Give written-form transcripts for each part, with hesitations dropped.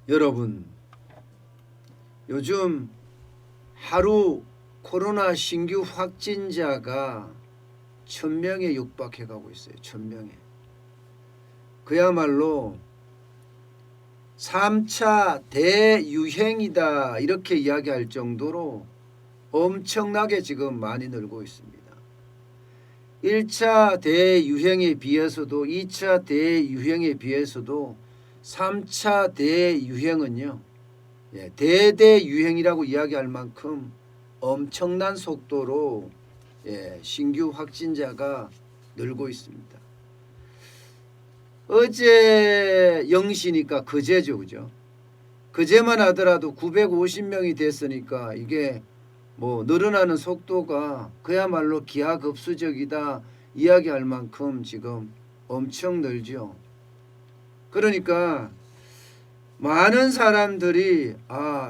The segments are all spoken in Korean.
여러분, 요즘 하루 코로나 신규 확진자가 1,000명에 육박해 가고 있어요. 1,000명에. 그야말로 3차 대유행이다 이렇게 이야기할 정도로 엄청나게 지금 많이 늘고 있습니다. 1차 대유행에 비해서도 2차 대유행에 비해서도 3차 대유행은요, 대대유행이라고 이야기할 만큼 엄청난 속도로 신규 확진자가 늘고 있습니다. 어제 0시니까 그제죠, 그죠? 그제만 하더라도 950명이 됐으니까 이게 뭐 늘어나는 속도가 그야말로 기하급수적이다 이야기할 만큼 지금 엄청 늘죠. 그러니까 많은 사람들이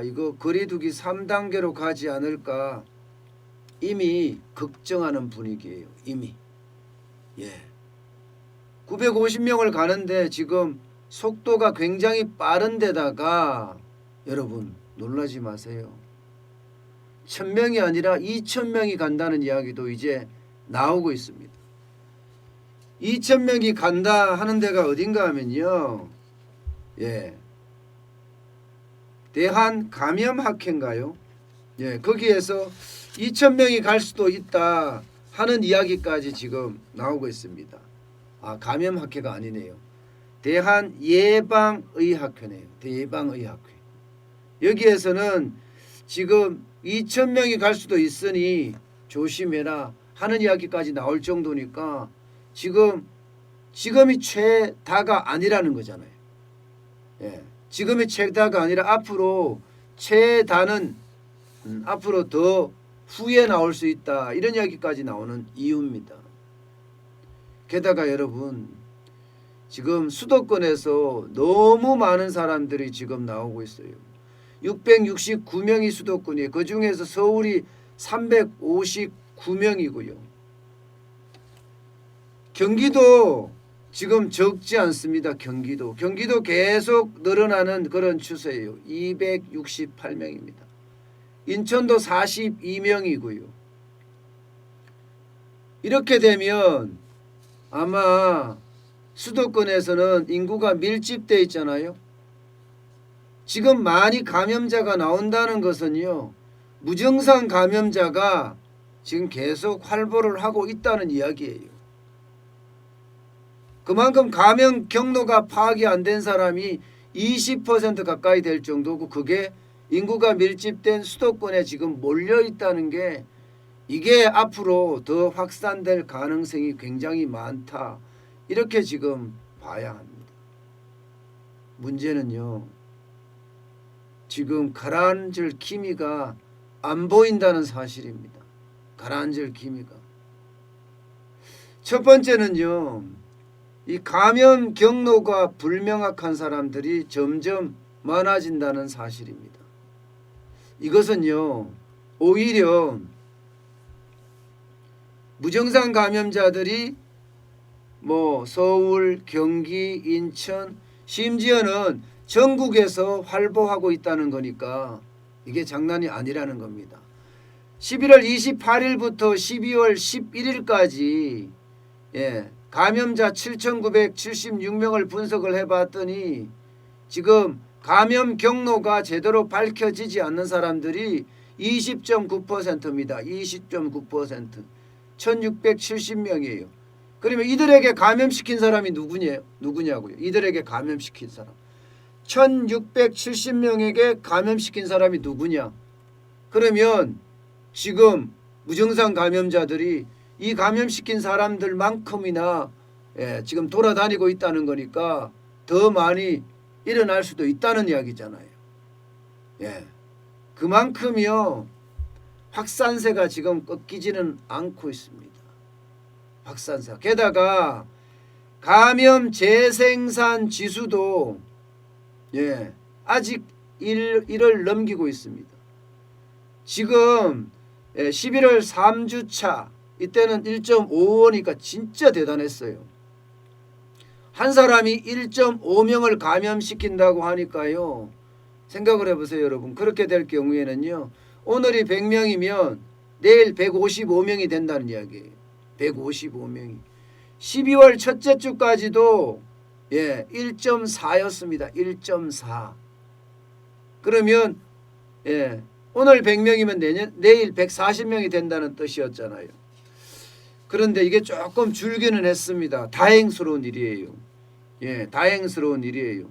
이거 거리두기 3단계로 가지 않을까 이미 걱정하는 분위기예요. 이미. 950명을 가는데 지금 속도가 굉장히 빠른 데다가 여러분 놀라지 마세요. 1,000명이 아니라 2,000명이 간다는 이야기도 이제 나오고 있습니다. 2,000명이 간다 하는 데가 어딘가 하면요. 대한감염학회인가요? 거기에서 2,000명이 갈 수도 있다 하는 이야기까지 지금 나오고 있습니다. 감염학회가 아니네요. 대한예방의학회네요. 대예방의학회. 여기에서는 지금 2,000명이 갈 수도 있으니 조심해라 하는 이야기까지 나올 정도니까 지금이 최다가 아니라는 거잖아요. 지금이 최다가 아니라 앞으로 최다는 앞으로 더 후에 나올 수 있다 이런 이야기까지 나오는 이유입니다. 게다가 여러분 지금 수도권에서 너무 많은 사람들이 지금 나오고 있어요. 669명이 수도권이에요. 그중에서 서울이 359명이고요. 경기도 지금 적지 않습니다. 경기도 계속 늘어나는 그런 추세예요. 268명입니다. 인천도 42명이고요. 이렇게 되면 아마 수도권에서는 인구가 밀집되어 있잖아요. 지금 많이 감염자가 나온다는 것은요, 무증상 감염자가 지금 계속 활보를 하고 있다는 이야기예요. 그만큼 감염 경로가 파악이 안 된 사람이 20% 가까이 될 정도고, 그게 인구가 밀집된 수도권에 지금 몰려 있다는 게 이게 앞으로 더 확산될 가능성이 굉장히 많다 이렇게 지금 봐야 합니다. 문제는요, 지금 가라앉을 기미가 안 보인다는 사실입니다. 가라앉을 기미가. 첫 번째는요, 이 감염 경로가 불명확한 사람들이 점점 많아진다는 사실입니다. 이것은요, 오히려 무증상 감염자들이 서울, 경기, 인천, 심지어는 전국에서 활보하고 있다는 거니까 이게 장난이 아니라는 겁니다. 11월 28일부터 12월 11일까지 감염자 7,976명을 분석을 해봤더니 지금 감염 경로가 제대로 밝혀지지 않는 사람들이 20.9%입니다. 20.9%. 1,670명이에요. 그러면 이들에게 감염시킨 사람이 누구냐고요. 이들에게 감염시킨 사람. 1,670명에게 감염시킨 사람이 누구냐. 그러면 지금 무증상 감염자들이 이 감염시킨 사람들만큼이나 지금 돌아다니고 있다는 거니까 더 많이 일어날 수도 있다는 이야기잖아요. 그만큼이요, 확산세가 지금 꺾이지는 않고 있습니다. 확산세. 게다가 감염 재생산 지수도 아직 1을 넘기고 있습니다. 지금 11월 3주차 이때는 1.55니까 진짜 대단했어요. 한 사람이 1.5명을 감염시킨다고 하니까요, 생각을 해보세요, 여러분. 그렇게 될 경우에는요, 오늘이 100명이면 내일 155명이 된다는 이야기예요. 155명이. 12월 첫째 주까지도 1.4였습니다. 1.4. 그러면 오늘 100명이면 내일 140명이 된다는 뜻이었잖아요. 그런데 이게 조금 줄기는 했습니다. 다행스러운 일이에요. 다행스러운 일이에요.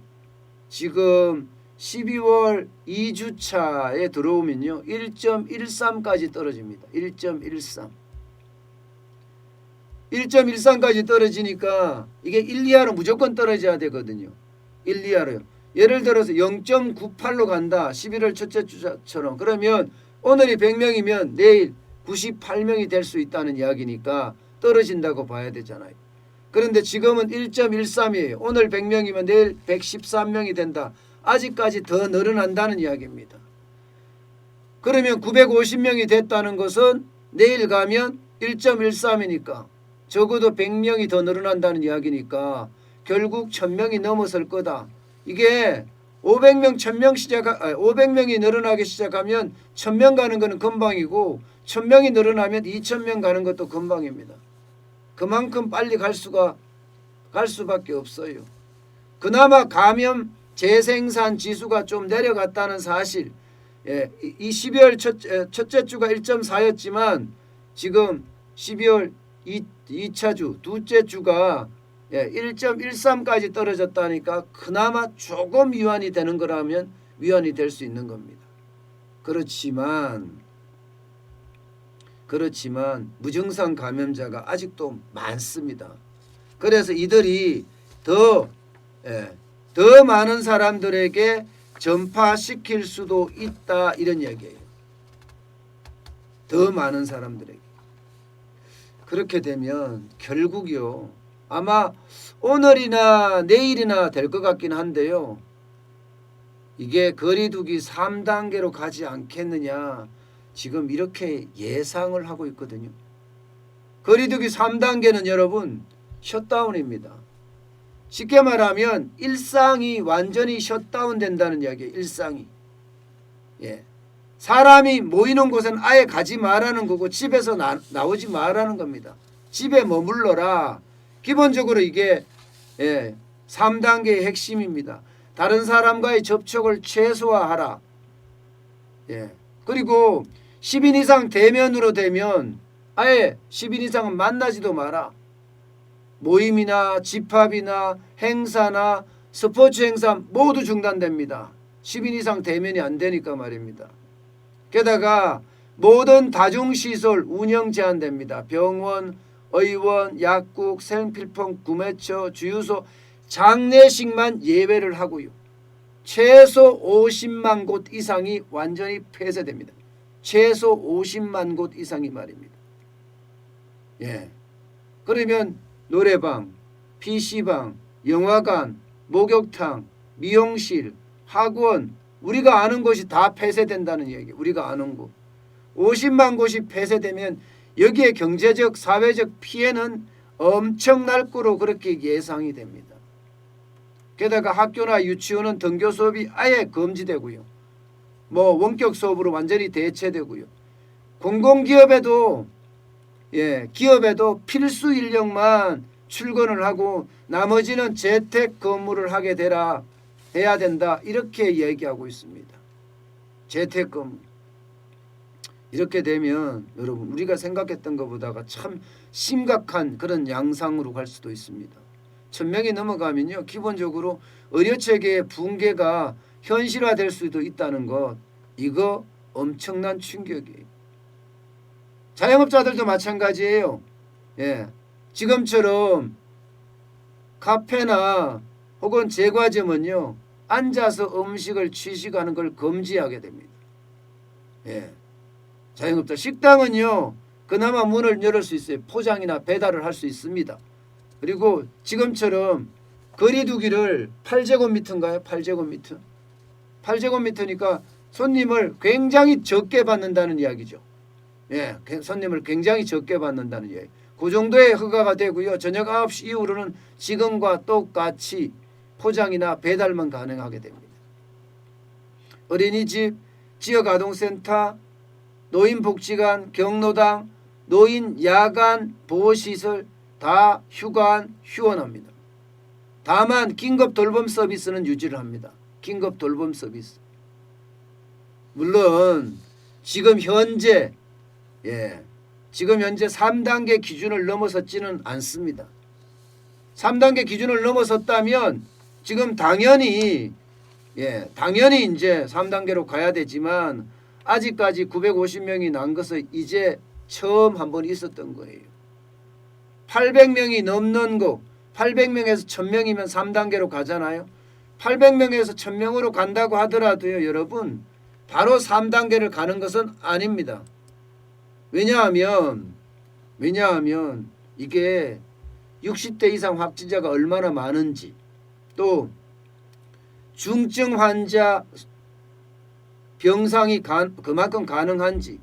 지금 12월 2주차에 들어오면요, 1.13까지 떨어집니다. 1.13. 1.13까지 떨어지니까 이게 1, 2하로 무조건 떨어져야 되거든요. 1, 2하로요. 예를 들어서 0.98로 간다. 11월 첫째 주처럼. 그러면 오늘이 100명이면 내일 98명이 될 수 있다는 이야기니까 떨어진다고 봐야 되잖아요. 그런데 지금은 1.13이에요. 오늘 100명이면 내일 113명이 된다. 아직까지 더 늘어난다는 이야기입니다. 그러면 950명이 됐다는 것은 내일 가면 1.13이니까 적어도 100명이 더 늘어난다는 이야기니까 결국 1000명이 넘어설 거다. 이게 500명, 500명이 늘어나기 시작하면 1000명 가는 것은 금방이고 1000명이 늘어나면 2000명 가는 것도 금방입니다. 그만큼 빨리 갈 수밖에 없어요. 그나마 감염 재생산 지수가 좀 내려갔다는 사실. 이 12월 첫째 주가 1.4였지만 지금 12월 2차 주, 둘째 주가 1.13까지 떨어졌다니까 그나마 조금 위안이 되는 거라면 위안이 될 수 있는 겁니다. 그렇지만 무증상 감염자가 아직도 많습니다. 그래서 이들이 더 많은 사람들에게 전파시킬 수도 있다, 이런 얘기예요. 더 많은 사람들에게. 그렇게 되면 결국요, 아마 오늘이나 내일이나 될 것 같긴 한데요, 이게 거리두기 3단계로 가지 않겠느냐, 지금 이렇게 예상을 하고 있거든요. 거리두기 3단계는 여러분 셧다운입니다. 쉽게 말하면 일상이 완전히 셧다운 된다는 이야기예요. 일상이. 사람이 모이는 곳은 아예 가지 말라는 거고 집에서 나오지 말라는 겁니다. 집에 머물러라. 기본적으로 이게 3단계의 핵심입니다. 다른 사람과의 접촉을 최소화하라. 그리고 10인 이상 대면으로 되면 아예 10인 이상은 만나지도 마라. 모임이나 집합이나 행사나 스포츠 행사 모두 중단됩니다. 10인 이상 대면이 안 되니까 말입니다. 게다가 모든 다중시설 운영 제한됩니다. 병원, 의원, 약국, 생필품 구매처, 주유소, 장례식만 예외를 하고요. 최소 50만 곳 이상이 완전히 폐쇄됩니다. 최소 50만 곳 이상이 말입니다. 그러면 노래방, PC방, 영화관, 목욕탕, 미용실, 학원, 우리가 아는 곳이 다 폐쇄된다는 얘기예요. 우리가 아는 곳. 50만 곳이 폐쇄되면 여기에 경제적, 사회적 피해는 엄청날 거로 그렇게 예상이 됩니다. 게다가 학교나 유치원은 등교 수업이 아예 금지되고요. 원격 수업으로 완전히 대체되고요. 공공기업에도 기업에도 필수 인력만 출근을 하고 나머지는 재택 근무를 해야 된다, 이렇게 얘기하고 있습니다. 재택 근무. 이렇게 되면 여러분 우리가 생각했던 것보다가 참 심각한 그런 양상으로 갈 수도 있습니다. 1000명이 넘어가면요, 기본적으로 의료체계의 붕괴가 현실화될 수도 있다는 것, 이거 엄청난 충격이에요. 자영업자들도 마찬가지예요. 지금처럼 카페나 혹은 제과점은요, 앉아서 음식을 취식하는 걸 금지하게 됩니다. 자영업자, 식당은요 그나마 문을 열을 수 있어요. 포장이나 배달을 할 수 있습니다. 그리고 지금처럼 거리두기를 8제곱미터인가요? 8제곱미터. 8제곱미터니까 손님을 굉장히 적게 받는다는 이야기죠. 손님을 굉장히 적게 받는다는 이야기. 그 정도의 허가가 되고요. 저녁 9시 이후로는 지금과 똑같이 포장이나 배달만 가능하게 됩니다. 어린이집, 지역아동센터, 노인복지관, 경로당, 노인 야간 보호시설 다 휴관 휴원합니다. 다만 긴급 돌봄 서비스는 유지를 합니다. 긴급 돌봄 서비스. 물론 지금 현재 3단계 기준을 넘어섰지는 않습니다. 3단계 기준을 넘어섰다면 지금 당연히 이제 3단계로 가야 되지만 아직까지 950명이 난 것은 이제 처음 한번 있었던 거예요. 800명이 넘는 거 800명에서 1000명이면 3단계로 가잖아요. 800명에서 1000명으로 간다고 하더라도요. 여러분 바로 3단계를 가는 것은 아닙니다. 왜냐하면 이게 60대 이상 확진자가 얼마나 많은지 또 중증 환자 병상이 그만큼 가능한지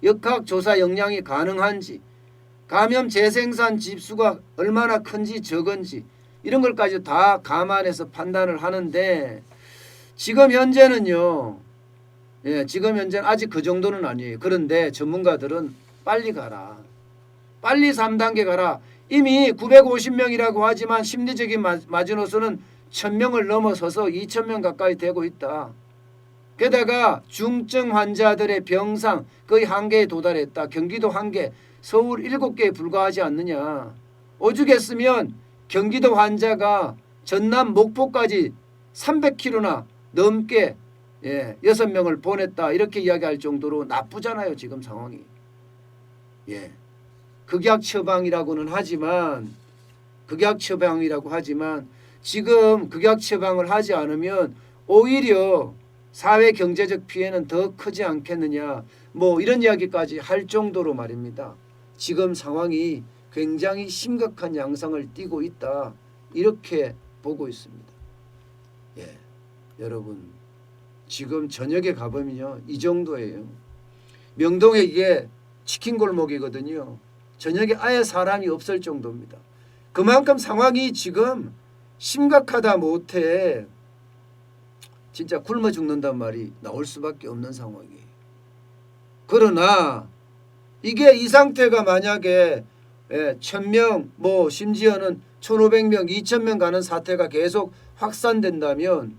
역학조사 역량이 가능한지 감염 재생산 집수가 얼마나 큰지 적은지 이런 걸까지 다 감안해서 판단을 하는데 지금 현재는요. 지금 현재는 아직 그 정도는 아니에요. 그런데 전문가들은 빨리 가라. 빨리 3단계 가라. 이미 950명이라고 하지만 심리적인 마지노선은 1000명을 넘어서서 2000명 가까이 되고 있다. 게다가 중증 환자들의 병상 거의 한계에 도달했다. 경기도 1개, 서울 7개에 불과하지 않느냐. 오죽했으면 경기도 환자가 전남 목포까지 300km나 넘게 6명을 보냈다. 이렇게 이야기할 정도로 나쁘잖아요. 지금 상황이. 극약 처방이라고는 하지만 지금 극약 처방을 하지 않으면 오히려 사회 경제적 피해는 더 크지 않겠느냐. 뭐 이런 이야기까지 할 정도로 말입니다. 지금 상황이 굉장히 심각한 양상을 띠고 있다. 이렇게 보고 있습니다. 여러분 지금 저녁에 가보면요. 이 정도예요. 명동에 이게 치킨 골목이거든요. 저녁에 아예 사람이 없을 정도입니다. 그만큼 상황이 지금 심각하다 못해 진짜 굶어 죽는단 말이 나올 수밖에 없는 상황이에요. 그러나 이게 이 상태가 만약에 1000명 뭐 심지어는 1500명 2000명 가는 사태가 계속 확산된다면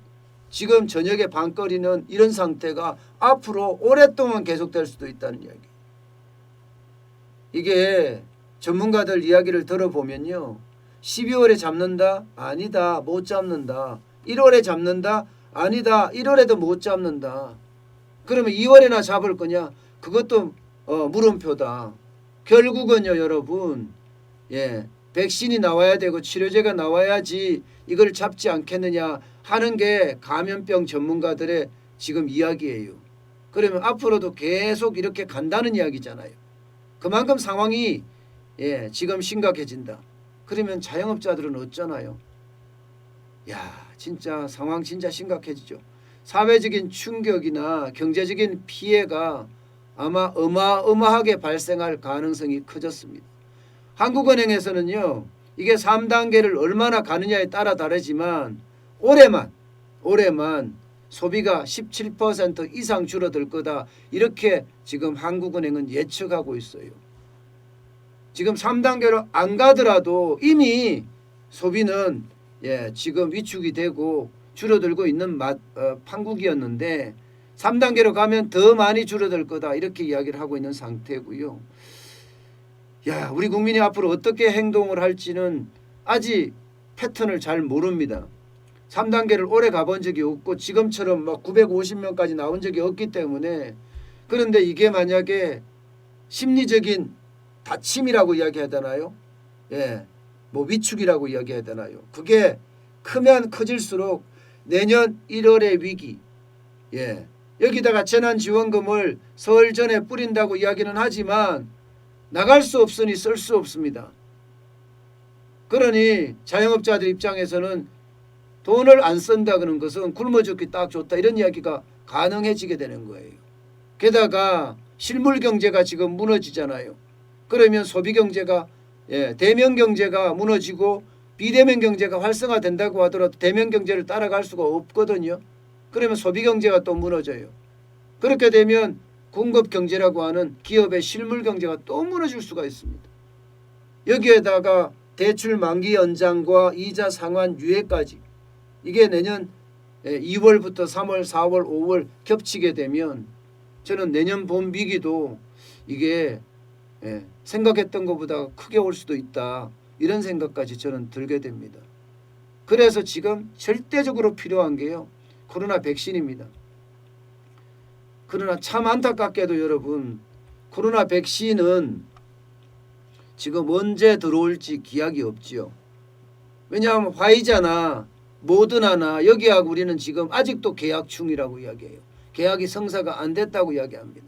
지금 저녁에 방거리는 이런 상태가 앞으로 오랫동안 계속될 수도 있다는 이야기. 이게 전문가들 이야기를 들어보면요. 12월에 잡는다? 아니다. 못 잡는다. 1월에 잡는다? 아니다. 1월에도 못 잡는다. 그러면 2월에나 잡을 거냐? 그것도 물음표다. 결국은요 여러분 백신이 나와야 되고 치료제가 나와야지 이걸 잡지 않겠느냐 하는 게 감염병 전문가들의 지금 이야기예요. 그러면 앞으로도 계속 이렇게 간다는 이야기잖아요. 그만큼 상황이 지금 심각해진다. 그러면 자영업자들은 어쩌나요? 진짜 상황 진짜 심각해지죠. 사회적인 충격이나 경제적인 피해가 아마 어마어마하게 발생할 가능성이 커졌습니다. 한국은행에서는요. 이게 3단계를 얼마나 가느냐에 따라 다르지만 올해만 소비가 17% 이상 줄어들 거다. 이렇게 지금 한국은행은 예측하고 있어요. 지금 3단계로 안 가더라도 이미 소비는 지금 위축이 되고 줄어들고 있는 판국이었는데 3단계로 가면 더 많이 줄어들 거다. 이렇게 이야기를 하고 있는 상태고요. 우리 국민이 앞으로 어떻게 행동을 할지는 아직 패턴을 잘 모릅니다. 3단계를 오래 가본 적이 없고 지금처럼 막 950명까지 나온 적이 없기 때문에 그런데 이게 만약에 심리적인 다침이라고 이야기해야 되나요? 뭐 위축이라고 이야기해야 되나요? 그게 크면 커질수록 내년 1월의 위기 여기다가 재난지원금을 설 전에 뿌린다고 이야기는 하지만 나갈 수 없으니 쓸 수 없습니다. 그러니 자영업자들 입장에서는 돈을 안 쓴다 그런 것은 굶어 죽기 딱 좋다 이런 이야기가 가능해지게 되는 거예요. 게다가 실물 경제가 지금 무너지잖아요. 그러면 소비 경제가 대면 경제가 무너지고 비대면 경제가 활성화된다고 하더라도 대면 경제를 따라갈 수가 없거든요. 그러면 소비 경제가 또 무너져요. 그렇게 되면 공급 경제라고 하는 기업의 실물 경제가 또 무너질 수가 있습니다. 여기에다가 대출 만기 연장과 이자 상환 유예까지 이게 내년 2월부터 3월, 4월, 5월 겹치게 되면 저는 내년 봄 위기도 이게 생각했던 것보다 크게 올 수도 있다. 이런 생각까지 저는 들게 됩니다. 그래서 지금 절대적으로 필요한 게요. 코로나 백신입니다. 그러나 참 안타깝게도 여러분 코로나 백신은 지금 언제 들어올지 기약이 없지요. 왜냐하면 화이자나 모더나나 여기하고 우리는 지금 아직도 계약 중이라고 이야기해요. 계약이 성사가 안 됐다고 이야기합니다.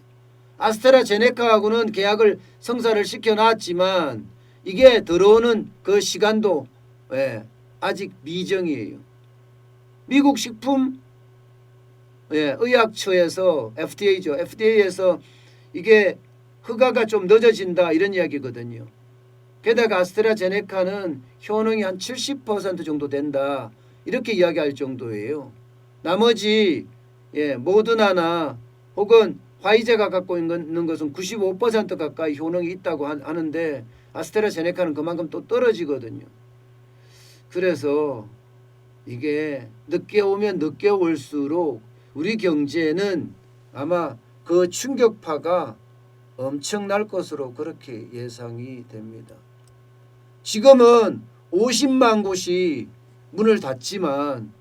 아스트라제네카하고는 계약을 성사를 시켜놨지만 이게 들어오는 그 시간도 아직 미정이에요. 미국 식품 의약처에서 FDA죠. FDA에서 이게 허가가 좀 늦어진다 이런 이야기거든요. 게다가 아스트라제네카는 효능이 한 70% 정도 된다 이렇게 이야기할 정도예요. 나머지 모더나나 혹은 화이자가 갖고 있는 것은 95% 가까이 효능이 있다고 하는데 아스트라제네카는 그만큼 또 떨어지거든요. 그래서 이게 늦게 오면 늦게 올수록 우리 경제는 아마 그 충격파가 엄청날 것으로 그렇게 예상이 됩니다. 지금은 50만 곳이 문을 닫지만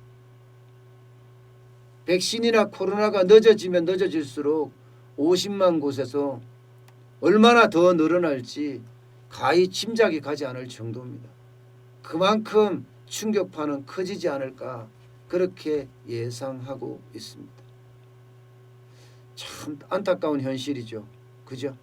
백신이나 코로나가 늦어지면 늦어질수록 50만 곳에서 얼마나 더 늘어날지 가히 짐작이 가지 않을 정도입니다. 그만큼 충격파는 커지지 않을까 그렇게 예상하고 있습니다. 참 안타까운 현실이죠. 그죠?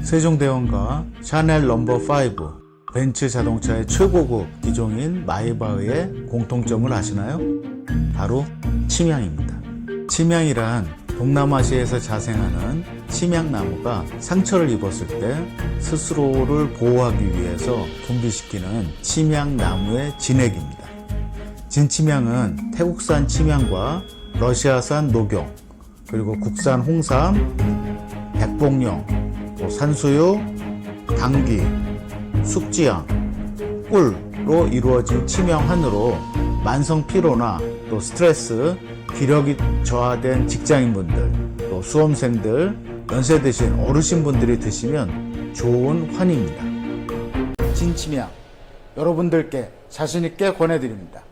세종대왕과 샤넬 넘버 5, 벤츠 자동차의 최고급 기종인 마이바흐의 공통점을 아시나요? 바로 침향입니다. 침향이란 동남아시아에서 자생하는 침향나무가 상처를 입었을 때 스스로를 보호하기 위해서 분비시키는 침향나무의 진액입니다. 진침향은 태국산 침향과 러시아산 녹용, 그리고 국산 홍삼, 백봉령, 또 산수유, 당귀, 숙지향, 꿀로 이루어진 침향환으로 만성 피로나 또 스트레스, 기력이 저하된 직장인분들, 또 수험생들, 연세 드신 어르신분들이 드시면 좋은 환입니다. 진침향 여러분들께 자신있게 권해드립니다.